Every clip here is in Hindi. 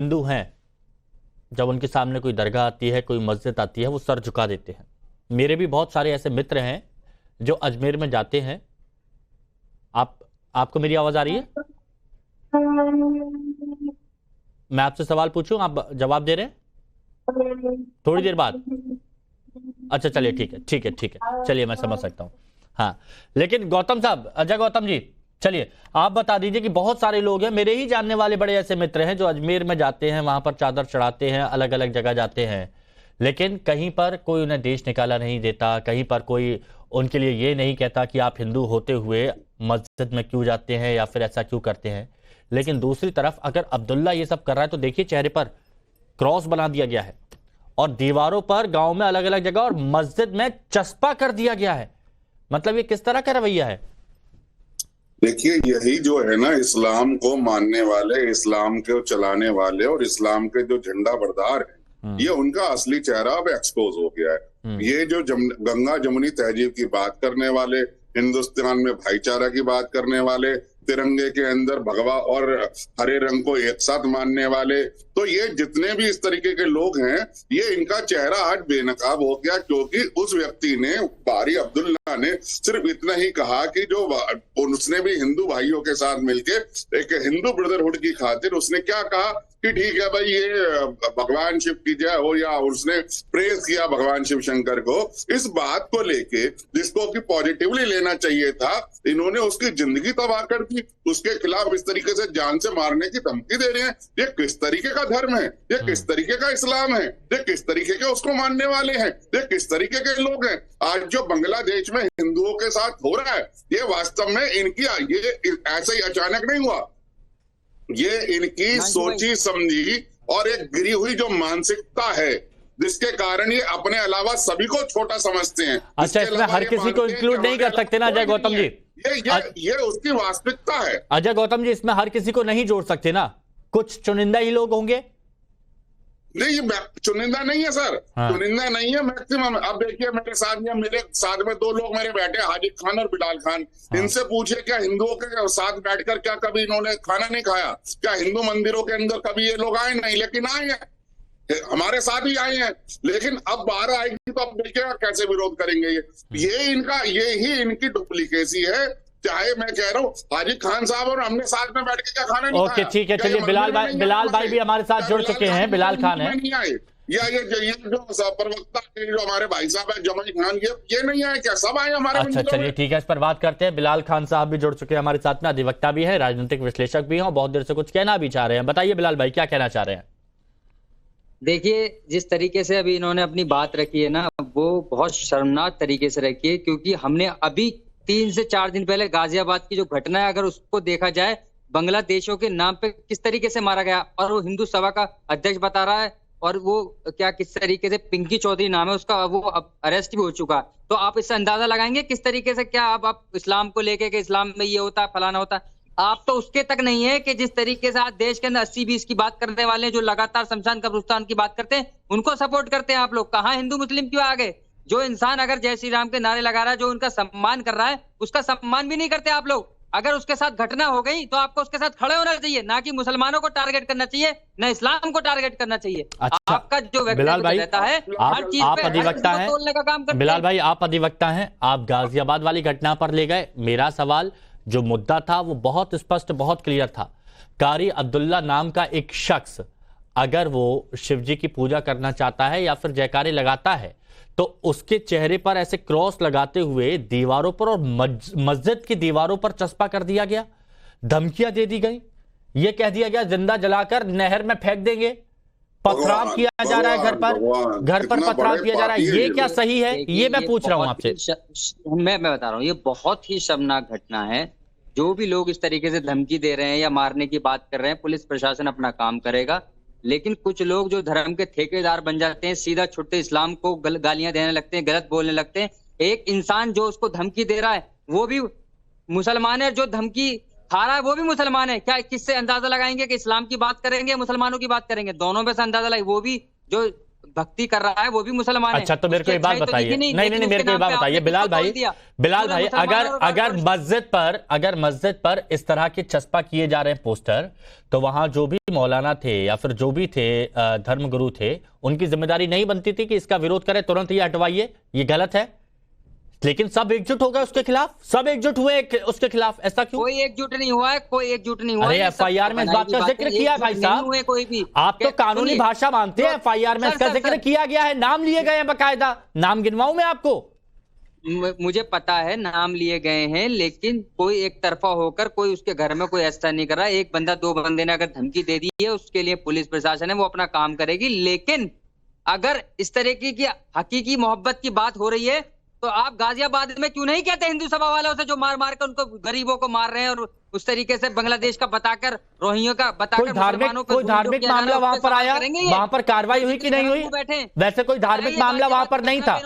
हिंदू हैं, जब उनके सामने कोई दरगाह आती है, कोई मस्जिद आती है, वो सर झुका देते हैं। मेरे भी बहुत सारे ऐसे मित्र हैं जो अजमेर में जाते हैं। आपको मेरी आवाज आ रही है? मैं आपसे सवाल पूछूं, आप जवाब दे रहे हैं थोड़ी देर बाद? अच्छा चलिए, ठीक है ठीक है ठीक है, चलिए मैं समझ सकता हूं। हाँ, लेकिन गौतम साहब, अजय गौतम जी, चलिए आप बता दीजिए कि बहुत सारे लोग हैं, मेरे ही जानने वाले बड़े ऐसे मित्र हैं जो अजमेर में जाते हैं, वहां पर चादर चढ़ाते हैं, अलग अलग जगह जाते हैं, लेकिन कहीं पर कोई उन्हें देश निकाला नहीं देता, कहीं पर कोई उनके लिए ये नहीं कहता कि आप हिंदू होते हुए मस्जिद में क्यों जाते हैं या फिर ऐसा क्यों करते हैं। लेकिन दूसरी तरफ अगर अब्दुल्ला ये सब कर रहा है तो देखिए चेहरे पर क्रॉस बना दिया गया है और दीवारों पर गांव में अलग अलग जगह और मस्जिद में चस्पा कर दिया गया है। मतलब ये किस तरह का रवैया है? देखिए, यही जो है ना, इस्लाम को मानने वाले, इस्लाम को चलाने वाले और इस्लाम के जो झंडा बरदार है, ये उनका असली चेहरा अब एक्सपोज हो गया है। ये जो गंगा जमुनी तहजीब की बात करने वाले, हिंदुस्तान में भाईचारा की बात करने वाले, तिरंगे के अंदर भगवा और हरे रंग को एक साथ मानने वाले, तो ये जितने भी इस तरीके के लोग हैं, ये इनका चेहरा आज बेनकाब हो गया, क्योंकि उस व्यक्ति ने, बारी अब्दुल्ला ने, सिर्फ इतना ही कहा कि जो उसने भी हिंदू भाइयों के साथ मिलके एक हिंदू ब्रदरहुड की खातिर उसने क्या कहा कि ठीक है भाई, ये भगवान शिव की जय हो, या उसने प्रेज किया भगवान शिव शंकर को। इस बात को लेके जिसको कि पॉजिटिवली लेना चाहिए था, इन्होंने उसकी जिंदगी तबाह कर दी। उसके खिलाफ इस तरीके से जान से मारने की धमकी दे रहे हैं। ये किस तरीके का धर्म है? ये किस तरीके का इस्लाम है? ये किस तरीके के उसको मानने वाले हैं? ये किस तरीके के लोग हैं? आज जो बांग्लादेश में हिंदुओं के साथ हो रहा है, ये वास्तव में इनकी, ये ऐसे ही अचानक नहीं हुआ, ये इनकी सोची समझी और एक गिरी हुई जो मानसिकता है, जिसके कारण ये अपने अलावा सभी को छोटा समझते हैं। अच्छा, इसमें हर किसी को इंक्लूड नहीं कर सकते ना अजय गौतम जी? ये उसकी वास्तविकता है। अजय गौतम जी, इसमें हर किसी को नहीं जोड़ सकते ना, कुछ चुनिंदा ही लोग होंगे। नहीं, चुनिंदा नहीं है सर। हाँ। चुनिंदा नहीं है, मैक्सिमम। अब देखिए, मेरे साथ में दो लोग मेरे बैठे, हाजिर खान और बिलाल खान। हाँ। इनसे पूछे क्या हिंदुओं के साथ बैठकर क्या कभी इन्होंने खाना नहीं खाया? क्या हिंदू मंदिरों के अंदर कभी ये लोग आए? नहीं, लेकिन आए हैं, हमारे साथ ही आए हैं। लेकिन अब बाहर आएगी तो अब देखिएगा कैसे विरोध करेंगे। ये ही इनकी डुप्लीकेसी है। चाहे मैं कह रहा हूँ, हाजी खान साहब और हमने साथ में बैठ के क्या खाना नहीं खाया? ओके, ठीक है, चलिए बिलाल भाई भी हमारे साथ जुड़ चुके हैं। बिलाल खान है, नहीं आए, या ये जो प्रवक्ता जो हमारे भाई साहब है जमाई खान, ये नहीं आए क्या? सब आए हमारे। अच्छा चलिए ठीक है, इस पर बात करते हैं। बिलाल खान साहब भी जुड़ चुके हैं हमारे साथ में, अधिवक्ता भी है, राजनीतिक विश्लेषक भी हैं, बहुत देर से कुछ कहना भी चाह रहे हैं। बताइए बिलाल भाई, क्या कहना चाह रहे हैं? देखिए, जिस तरीके से अभी इन्होंने अपनी बात रखी है ना, वो बहुत शर्मनाक तरीके से रखी है, क्योंकि हमने अभी 3 से 4 दिन पहले गाजियाबाद की जो घटना है, अगर उसको देखा जाए, बांग्लादेशियों के नाम पे किस तरीके से मारा गया, और वो हिंदू सभा का अध्यक्ष बता रहा है, और वो क्या किस तरीके से, पिंकी चौधरी नाम है उसका, वो अब अरेस्ट भी हो चुका। तो आप इससे अंदाजा लगाएंगे किस तरीके से, क्या आप इस्लाम को लेके कि इस्लाम में ये होता है, फलाना होता है। आप तो उसके तक नहीं है कि जिस तरीके से आज देश के अंदर 80-20 की बात करने वाले, जो लगातार शमशान कब्रिस्तान की बात करते हैं, उनको सपोर्ट करते हैं आप लोग। कहाँ हिंदू मुस्लिम क्यों आगे? जो इंसान अगर जय श्री राम के नारे लगा रहा है, जो उनका सम्मान कर रहा है, उसका सम्मान भी नहीं करते आप लोग। अगर उसके साथ घटना हो गई तो आपको उसके साथ खड़े होना चाहिए, ना कि मुसलमानों को टारगेट करना चाहिए, ना इस्लाम को टारगेट करना चाहिए। अच्छा, आपका जो बिलाल भाई रहता है, आप अधिवक्ता हैं, बिलाल भाई आप अधिवक्ता हैं, आप गाजियाबाद वाली घटना पर ले गए। मेरा सवाल, जो मुद्दा था वो बहुत स्पष्ट, बहुत क्लियर था। कारी अब्दुल्ला नाम का एक शख्स अगर वो शिवजी की पूजा करना चाहता है या फिर जयकारे लगाता है, तो उसके चेहरे पर ऐसे क्रॉस लगाते हुए दीवारों पर और मस्जिद की दीवारों पर चस्पा कर दिया गया, धमकियां दे दी गई, ये कह दिया गया जिंदा जलाकर नहर में फेंक देंगे, पथराव किया जा रहा है घर पर पथराव किया जा रहा है। ये क्या सही है? ये मैं पूछ रहा हूं आपसे। मैं बता रहा हूँ, ये बहुत ही शर्मनाक घटना है। जो भी लोग इस तरीके से धमकी दे रहे हैं या मारने की बात कर रहे हैं, पुलिस प्रशासन अपना काम करेगा, लेकिन कुछ लोग जो धर्म के ठेकेदार बन जाते हैं, सीधा छुट्टे इस्लाम को गालियां देने लगते हैं, गलत बोलने लगते हैं। एक इंसान जो उसको धमकी दे रहा है वो भी मुसलमान है, जो धमकी खा रहा है वो भी मुसलमान है। क्या किससे अंदाजा लगाएंगे कि इस्लाम की बात करेंगे, मुसलमानों की बात करेंगे? दोनों में से अंदाजा लगाए। वो भी जो भक्ति कर रहा है वो भी मुसलमान है। अच्छा तो मेरे को एक बात बताइए, नहीं नहीं नहीं मेरे को एक बात बताइए बिलाल भाई, बिलाल भाई अगर मस्जिद पर इस तरह के चस्पा किए जा रहे हैं पोस्टर, तो वहां जो भी मौलाना थे या फिर जो भी थे धर्मगुरु थे, उनकी जिम्मेदारी नहीं बनती थी कि इसका विरोध करें, तुरंत ये हटवाइए, ये गलत है? लेकिन सब एकजुट हो गए उसके खिलाफ, सब एकजुट हुए उसके खिलाफ, ऐसा क्यों? कोई एकजुट नहीं हुआ है, कोई एकजुट नहीं हुआ। अरे एफआईआर में इस बात का जिक्र किया है भाई साहब, कोई भी आप तो कानूनी भाषा मानते हैं, एफआईआर में इसका जिक्र किया गया है, नाम लिए गए हैं बकायदा। नाम गिनवाऊं मैं आपको? मुझे पता है नाम लिए गए हैं, लेकिन कोई एक तरफा होकर कोई उसके घर में कोई ऐसा नहीं कर रहा। एक बंदा दो बंदे ने अगर धमकी दे दी है, उसके लिए पुलिस प्रशासन है वो अपना काम करेगी। लेकिन अगर इस तरीके की हकीकी मोहब्बत की बात हो रही है तो आप गाजियाबाद में क्यों नहीं कहते हिंदू सभा वालों से, जो मार मार कर उनको गरीबों को मार रहे हैं और उस तरीके से बांग्लादेश का बताकर, रोहिंग्या का बताकर, कोई धार्मिक मामला वहां पर आया, वहां पर कार्रवाई हुई कि नहीं हुई? वैसे कोई धार्मिक मामला वहां पर नहीं था,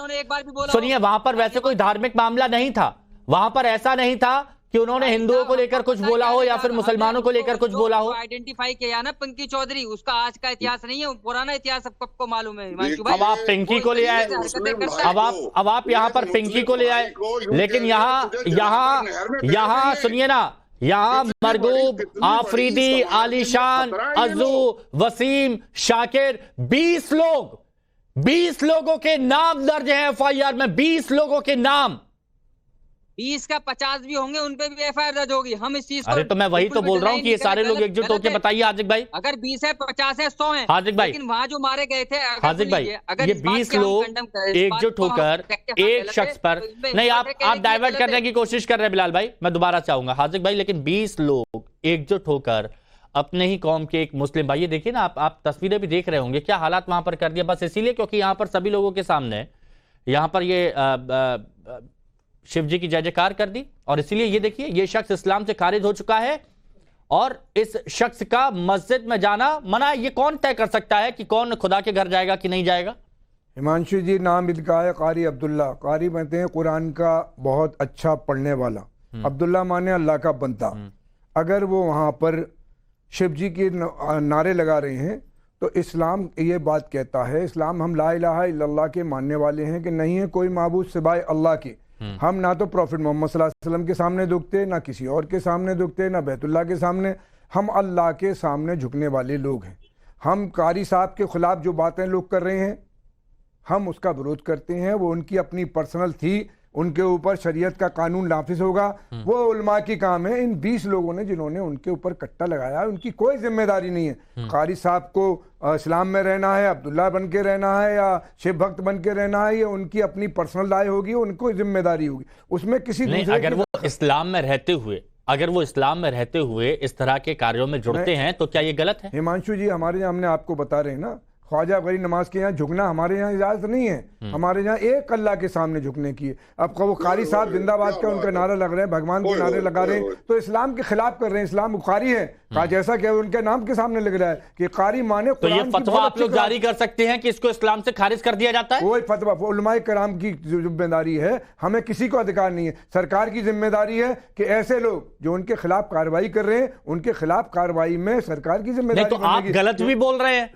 सुनिए वहां पर वैसे कोई धार्मिक मामला नहीं था, वहां पर ऐसा नहीं था कि उन्होंने हिंदुओं को लेकर कुछ बोला हो या फिर मुसलमानों को लेकर कुछ बोला हो। आइडेंटिफाई किया ना पंकी चौधरी, उसका आज का इतिहास नहीं है, पुराना इतिहास सबको मालूम है। अब आप पिंकी को ले आए, अब आप यहाँ पर पिंकी को ले आए, लेकिन यहाँ सुनिए ना, यहाँ मरगूब, आफरीदी, आलीशान, अजू, वसीम, शाकिर, 20 लोगों के नाम दर्ज हैं एफआईआर में, 20 लोगों के नाम। 20 का 50 भी होंगे, उन पे भी एफआईआर दर्ज होगी। हम इस चीज को, अरे तो मैं वही तो बोल रहा हूँ कि ये सारे लोग एकजुट होकर बताइए हार्दिक भाई, अगर 20 है, 50 है, 100 है हार्दिक भाई, लेकिन वहां जो मारे गए थे हार्दिक भाई, ये 20 लोग एकजुट होकर एक शख्स पर, नहीं आप डाइवर्ट करने की कोशिश कर रहे हैं बिलाल भाई, मैं दोबारा चाहूंगा हार्दिक भाई, लेकिन 20 लोग एकजुट होकर अपने ही कौम के एक मुस्लिम भाई, ये देखिए ना आप तस्वीरें भी देख रहे होंगे क्या हालात वहां पर कर दिया, बस इसीलिए क्योंकि यहाँ पर सभी लोगों के सामने यहाँ पर ये शिव जी की जय जयकार कर दी, और इसीलिए ये देखिए ये शख्स इस्लाम से खारिज हो चुका है और इस शख्स का मस्जिद में जाना मना। ये कौन तय कर सकता है कि कौन खुदा के घर जाएगा कि नहीं जाएगा? हिमांशु जी नाम इनका है कारी अब्दुल्ला। कारी बनते हैं कुरान का बहुत अच्छा पढ़ने वाला, अब्दुल्ला माने अल्लाह का बंदा। अगर वो वहाँ पर शिव जी के नारे लगा रहे हैं तो इस्लाम ये बात कहता है, इस्लाम हम ला इलाहा इल्लल्लाह के मानने वाले हैं कि नहीं है कोई माबूद सिवाय अल्लाह के। हम ना तो प्रॉफिट मोहम्मद सल्लल्लाहु अलैहि वसल्लम के सामने झुकते, ना किसी और के सामने झुकते, ना बैतुल्लाह के सामने, हम अल्लाह के सामने झुकने वाले लोग हैं। हम कारी साहब के खिलाफ जो बातें लोग कर रहे हैं हम उसका विरोध करते हैं, वो उनकी अपनी पर्सनल थी, उनके ऊपर शरीयत का कानून नाफिज होगा, वो उलमा की काम है। इन 20 लोगों ने जिन्होंने उनके ऊपर कट्टा लगाया उनकी कोई जिम्मेदारी नहीं है। कारी साहब को इस्लाम में रहना है, अब्दुल्ला बन के रहना है या शिव भक्त बन के रहना है, ये उनकी अपनी पर्सनल राय होगी, उनको जिम्मेदारी होगी, उसमें किसी नहीं। अगर वो इस्लाम में रहते हुए इस तरह के कार्यों में जुड़ते हैं तो क्या ये गलत है? हिमांशु जी हमारे यहाँ हमने आपको बता रहे हैं ना, ख्वाजा गरीब नमाज के यहाँ झुकना हमारे यहाँ इजाजत नहीं है, हमारे यहाँ एक अल्लाह के सामने झुकने की है। अब वो कारी साहब जिंदाबाद का उनका नारा लग रहे हैं, भगवान के नारे लगा रहे हैं, तो इस्लाम के खिलाफ कर रहे हैं। इस्लाम कारी है कहा, जैसा कि उनके नाम के सामने लग रहा है कि कारी माने। तो ये फतवा आप लोग जारी कर सकते हैं कि इसको इस्लाम से खारिज कर दिया जाता है? कोई फतवा, उलमाए कराम की जिम्मेदारी है, हमें किसी को अधिकार नहीं है। सरकार की जिम्मेदारी है कि ऐसे लोग जो उनके खिलाफ कार्रवाई कर रहे हैं उनके खिलाफ कार्रवाई में सरकार की जिम्मेदारी। तो आप गलत भी बोल रहे हैं,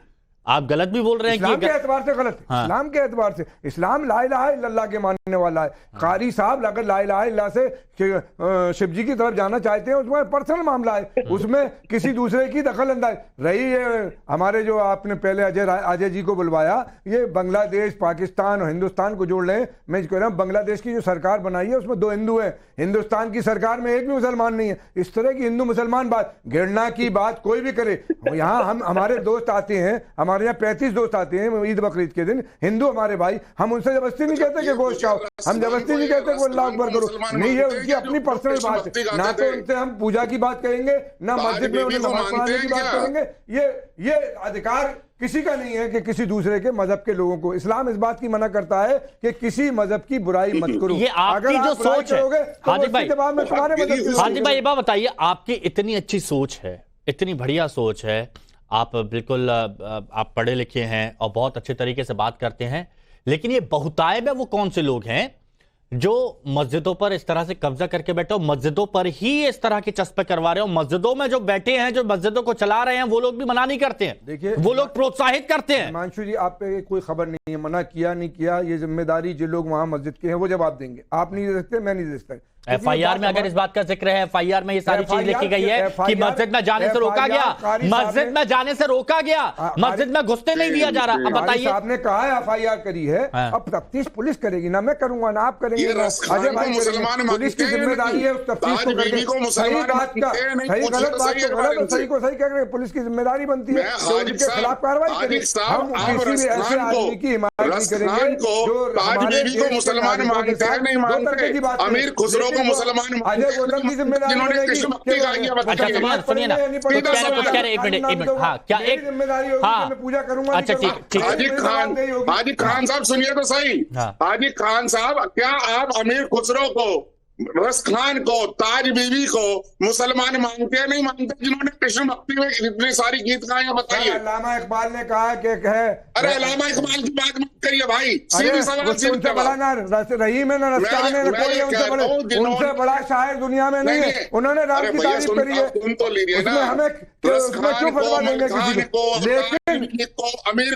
आप गलत भी बोल रहे हैं इस्लाम के एतबार से गलत है। हाँ। इस्लाम के एतबार से इस्लाम ला इलाहा इल्लल्लाह के मानने वाला है। हाँ। कारी साहब अगर ला इलाहा इल्लल्लाह से शिव जी की तरफ जाना चाहते हैं उसमें पर्सनल मामला है, उसमें किसी दूसरे की दखल अंदाज रही है। हमारे जो आपने पहले अजय जी को बुलवाया, ये बांग्लादेश पाकिस्तान और हिंदुस्तान को जोड़ रहे हैं। मैं कह रहा हूँ बांग्लादेश की जो सरकार बनाई है उसमें 2 हिंदू हैं, हिंदुस्तान की सरकार में एक भी मुसलमान नहीं है। इस तरह की हिंदू मुसलमान बात घृणा की बात कोई भी करे। यहाँ हम हमारे दोस्त आते हैं, हमारे यहाँ 35 दोस्त आते हैं ईद बकरीद के दिन, हिंदू हमारे भाई, हम उनसे जबरदस्ती नहीं कहते कि गोश्त खाओ, हम जबरदस्ती नहीं कहते कि अल्लाह अकबर करो, नहीं, ये उनकी अपनी पर्सनल बात है। ना तो उनसे हम पूजा की बात करेंगे, ना मस्जिद में उन्हें नमाज पढ़ाने की बात करेंगे। ये अधिकार किसी का नहीं है कि किसी दूसरे के मजहब के लोगों को। इस्लाम इस बात की मना करता है कि किसी मजहब की बुराई मत करो। ये आपकी जो सोच है हार्दिक भाई, हार्दिक भाई ये बात बताइए, आपकी इतनी अच्छी सोच है, इतनी बढ़िया सोच है, आप बिल्कुल आप पढ़े लिखे हैं और बहुत अच्छे तरीके से बात करते हैं, लेकिन ये बहुतायत में वो कौन से लोग हैं जो मस्जिदों पर इस तरह से कब्जा करके बैठे हो, मस्जिदों पर ही इस तरह के चस्पे करवा रहे हो, मस्जिदों में जो बैठे हैं, जो मस्जिदों को चला रहे हैं, वो लोग भी मना नहीं करते हैं। देखिए, वो लोग प्रोत्साहित करते हैं। हिमांशु जी, आप पे कोई खबर नहीं है, मना किया नहीं किया, ये जिम्मेदारी जो लोग वहां मस्जिद के हैं वो जवाब देंगे। आप नहीं दे सकते, मैं नहीं दे सकता। एफआईआर में अगर इस बात का जिक्र है, एफआईआर में ये सारी चीज लिखी गई है कि मस्जिद में जाने से रोका गया, मस्जिद में जाने से रोका गया, मस्जिद में घुसने नहीं दिया जा रहा। अब बताइए, आपने कहा है एफआईआर करी है, अब तफ्तीश पुलिस करेगी ना, मैं करूंगा ना आप करेंगे। अजय भाई, पुलिस की जिम्मेदारी है उस तफ्तीश को करके। सही बात का सही, गलत बात को गलत, सही को सही कह रहे हैं। पुलिस की जिम्मेदारी बनती है उनके खिलाफ कार्रवाई करें। हम किसी भी ऐसे आदमी की हिमायत नहीं करेंगे जो बीवी को मुसलमान मानते हैं, नहीं मानते, अमीर खुसरो को मुसलमान, गौतम की जिम्मेदारी अच्छा सुनिए ना, कुछ कह रहे, एक मिनट, हाँ क्या एक जिम्मेदारी होगी, हाँ, मैं पूजा करूंगा। अच्छा ठीक। हाजी खान साहब सुनिए तो सही। हाजी खान साहब, क्या आप अमीर खुसरो को, रस खान को, ताज बीबी को मुसलमान मानते हैं, नहीं मानते, जिन्होंने कृष्ण भक्ति में इतनी सारी गीत गाए? बताइए। अल्लामा इकबाल ने कहा कि अरे अल्लामा इकबाल की बात मत करिए भाई, सीधे सवाल उनसे बड़ा ना रहीम है, ना रफ्तार है, कोई उनसे बड़े, उनसे बड़ा शायर दुनिया में नहीं है। उन्होंने राम की तारीफ करी है, सुन तो लीजिए ना। हमें क्यों फतवा देंगे किसी को? अमीर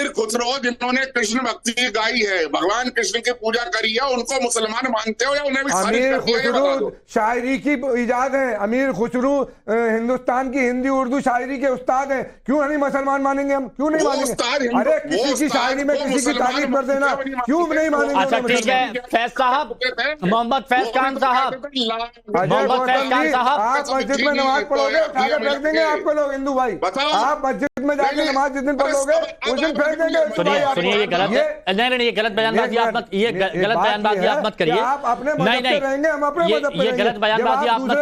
खुसरो जिन्होंने कृष्ण भक्ति गाई है, भगवान कृष्ण की पूजा करी है, उनको मुसलमान मानते हो या उन्हें भी खारिज अमीर कर दिया? खुसरो शायरी की इजाद है, अमीर खुसरो हिंदुस्तान की हिंदी उर्दू शायरी के उस्ताद हैं, क्यों नहीं मुसलमान मानेंगे हम? क्यों नहीं मानेंगे? अरे किसी की शायरी में किसी की तारीफ कर देना, क्यों नहीं मानेंगे? अच्छा ठीक है, फैज साहब, मोहम्मद फैज खान साहब, मोहम्मद फैज खान साहब, आप मस्जिद में नमाज पढ़ोगे, उठाकर फेंक देंगे आपको लोग हिंदू भाई। आप मस्जिद में जाके नमाज जिस दिन पढ़ोगे उस दिन फेंक देंगे। सुनिए ये गलत है, नहीं ये गलत बयानबाजी आप मत, ये गलत बयानबाजी आप मत करिए। आप अपने मजहब पे रहेंगे, हम अपने मजहब पे ये गलत बयानबाजी आप मत